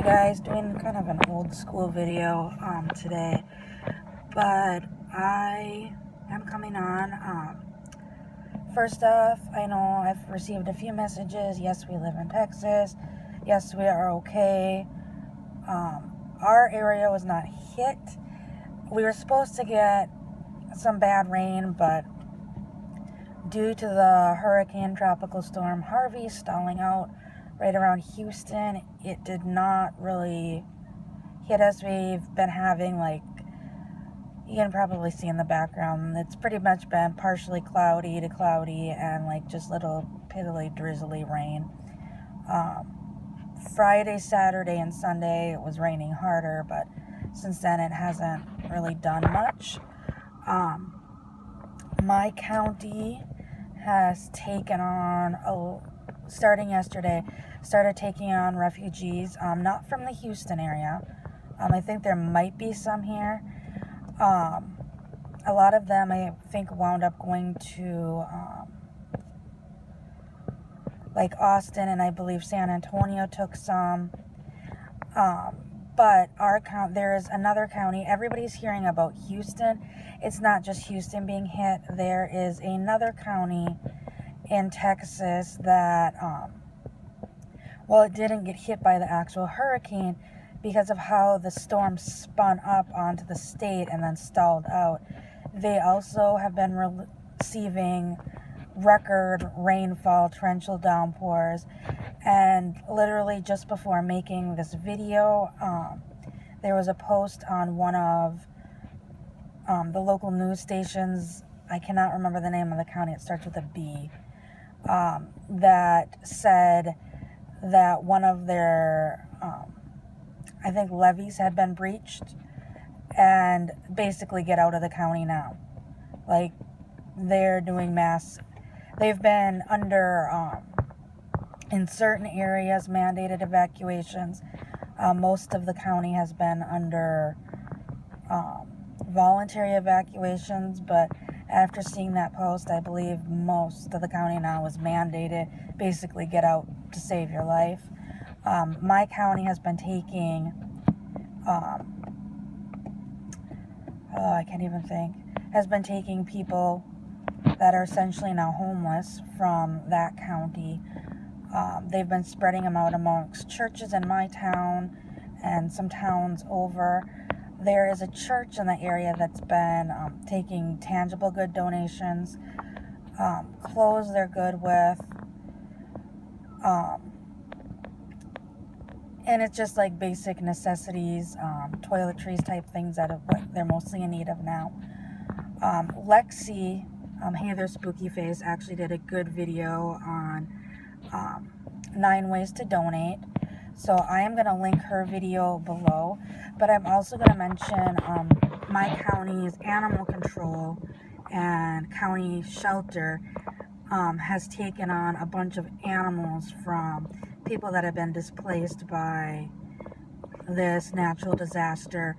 guys, doing kind of an old school video today, but I am coming on. First off, I know I've received a few messages. Yes, we live in Texas. Yes, we are okay. Our area was not hit. We were supposed to get some bad rain, but due to the hurricane tropical storm Harvey stalling out right around Houston, it did not really hit us. We've been having, like, you can probably see in the background, it's pretty much been partially cloudy to cloudy and like just little piddly drizzly rain. Friday, Saturday, and Sunday it was raining harder, but since then it hasn't really done much. My county has taken on, starting yesterday, started taking on refugees, not from the Houston area. I think there might be some here. A lot of them, I think, wound up going to, like Austin, and I believe San Antonio took some. But there is another county. Everybody's hearing about Houston. It's not just Houston being hit. There is another county in Texas that, it didn't get hit by the actual hurricane because of how the storm spun up onto the state and then stalled out. They also have been receiving record rainfall, torrential downpours, and literally just before making this video, there was a post on one of the local news stations. I cannot remember the name of the county. It starts with a B. That said that one of their, I think, levees had been breached, and basically get out of the county now. Like, they're doing they've been under, in certain areas, mandated evacuations. Most of the county has been under voluntary evacuations, but after seeing that post, I believe most of the county now is mandated, basically get out to save your life. My county has been taking, I can't even think, has been taking people that are essentially now homeless from that county. They've been spreading them out amongst churches in my town and some towns over. There is a church in the area that's been taking tangible good donations, clothes they're good with, and it's just like basic necessities, toiletries type things that they're mostly in need of now. Lexi, Hey There Spooky Face, actually did a good video on 9 ways to donate. So I am going to link her video below, but I'm also going to mention my county's animal control and county shelter has taken on a bunch of animals from people that have been displaced by this natural disaster.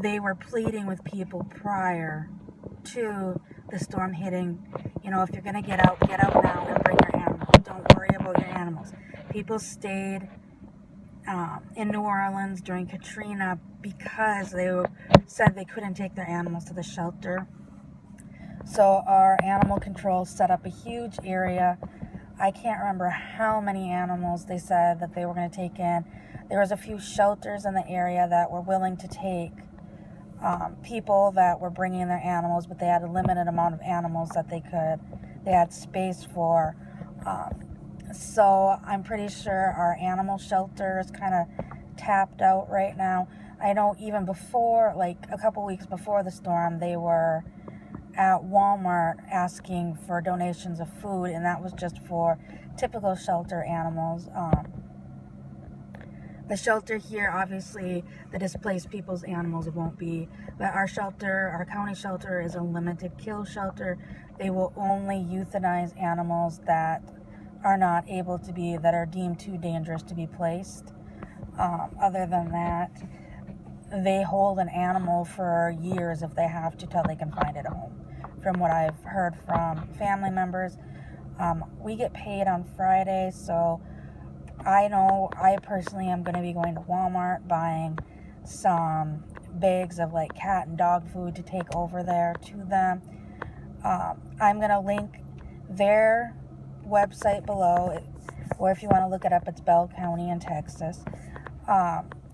They were pleading with people prior to the storm hitting, if you're going to get out now and bring your animals. Don't worry about your animals. People stayed in New Orleans during Katrina because they said they couldn't take their animals to the shelter. So our animal control set up a huge area. I can't remember how many animals they said that they were going to take in. There was a few shelters in the area that were willing to take people that were bringing their animals, but they had a limited amount of animals that they had space for. So I'm pretty sure our animal shelter is kind of tapped out right now. I know even before, like a couple weeks before the storm, they were at Walmart asking for donations of food, and that was just for typical shelter animals. The shelter here, obviously, the displaced people's animals won't be, but our county shelter is a limited kill shelter. They will only euthanize animals that are not able to be, that are deemed too dangerous to be placed. Other than that, they hold an animal for years if they have to, till they can find it a home. From what I've heard from family members, we get paid on Friday, so I know I personally am going to be going to Walmart, buying some bags of like cat and dog food to take over there to them. I'm going to link their website below, or if you want to look it up, it's Bell County in Texas.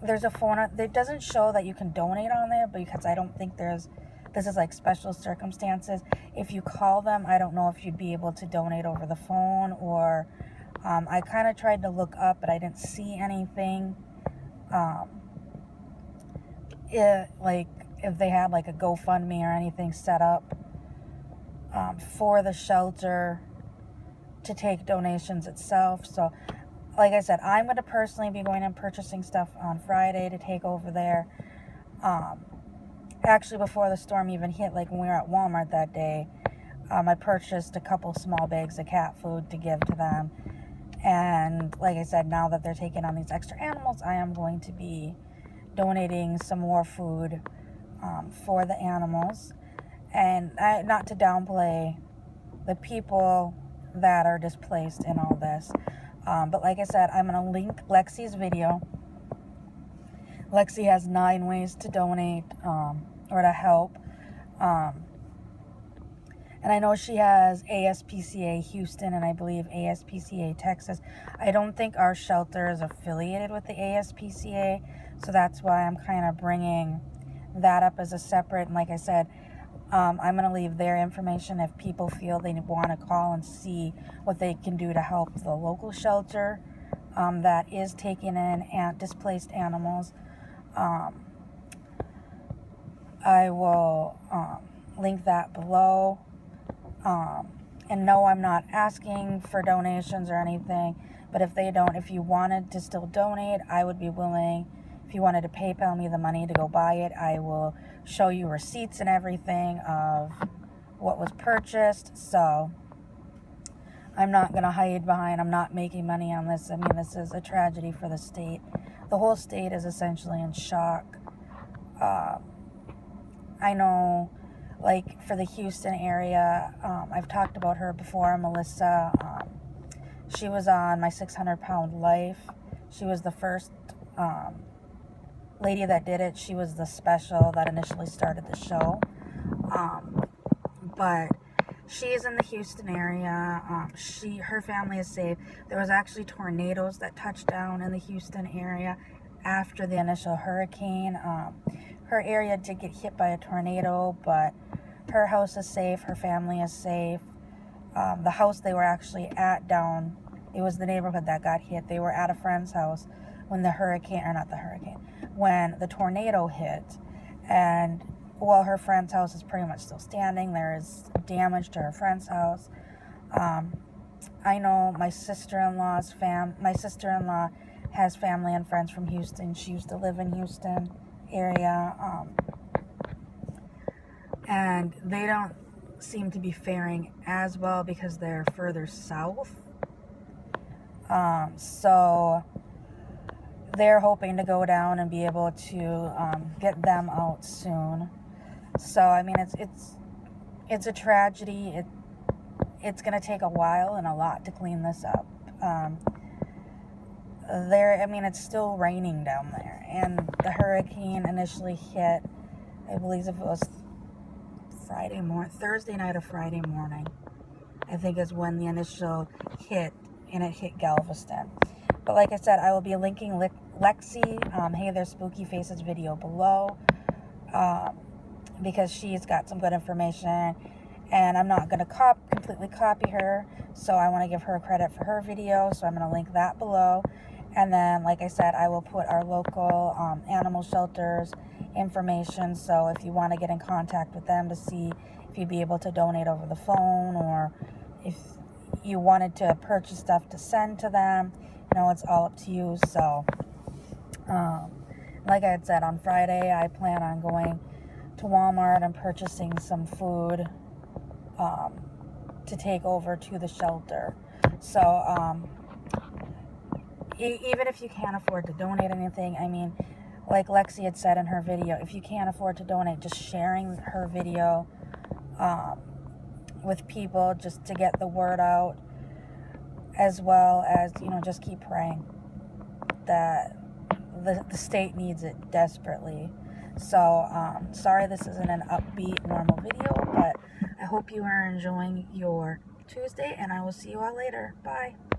There's a phone, it doesn't show that you can donate on there, because I don't think this is like special circumstances. If you call them, I don't know if you'd be able to donate over the phone, or I kind of tried to look up, but I didn't see anything. If they had like a GoFundMe or anything set up for the shelter to take donations itself. So like I said, I'm going to personally be going and purchasing stuff on Friday to take over there. Actually, before the storm even hit, like when we were at Walmart that day, I purchased a couple small bags of cat food to give to them. And like I said, now that they're taking on these extra animals, I am going to be donating some more food for the animals. And not to downplay the people that are displaced in all this. But like I said, I'm going to link Lexi's video. Lexi has 9 ways to donate or to help. And I know she has ASPCA Houston and I believe ASPCA Texas. I don't think our shelter is affiliated with the ASPCA, so that's why I'm kind of bringing that up as a separate. And like I said, I'm going to leave their information if people feel they want to call and see what they can do to help the local shelter that is taking in displaced animals. I will link that below. And no, I'm not asking for donations or anything, but if you wanted to still donate, I would be willing. If you wanted to PayPal me the money to go buy it, I will show you receipts and everything of what was purchased. So I'm not going to hide behind, I'm not making money on this. I mean, this is a tragedy for the state. The whole state is essentially in shock. I know, like, for the Houston area, I've talked about her before, Melissa. She was on My 600-Pound Life. She was the first lady that did it. She was the special that initially started the show. But she is in the Houston area. Her family is safe. There was actually tornadoes that touched down in the Houston area after the initial hurricane. Her area did get hit by a tornado, but her house is safe. Her family is safe. The house they were actually at it was the neighborhood that got hit. They were at a friend's house when when the tornado hit. And while her friend's house is pretty much still standing, there is damage to her friend's house. I know my sister-in-law has family and friends from Houston. She used to live in Houston area. And they don't seem to be faring as well because they're further south. So they're hoping to go down and be able to get them out soon. So I mean, it's a tragedy. It's going to take a while and a lot to clean this up. It's still raining down there, and the hurricane initially hit, I believe it was Thursday night or Friday morning, I think is when the initial hit, and it hit Galveston. But like I said, I will be linking Lexi, Hey There Spooky Faces video below, because she's got some good information, and I'm not going to completely copy her, so I want to give her credit for her video, so I'm going to link that below. And then, like I said, I will put our local animal shelters information, so if you want to get in contact with them to see if you'd be able to donate over the phone, or if you wanted to purchase stuff to send to them, it's all up to you. So like I had said, on Friday I plan on going to Walmart and purchasing some food to take over to the shelter. So even if you can't afford to donate anything, I mean, like Lexi had said in her video, if you can't afford to donate, just sharing her video with people just to get the word out, as well as, just keep praying. that the state needs it desperately. So, sorry this isn't an upbeat, normal video, but I hope you are enjoying your Tuesday, and I will see you all later. Bye.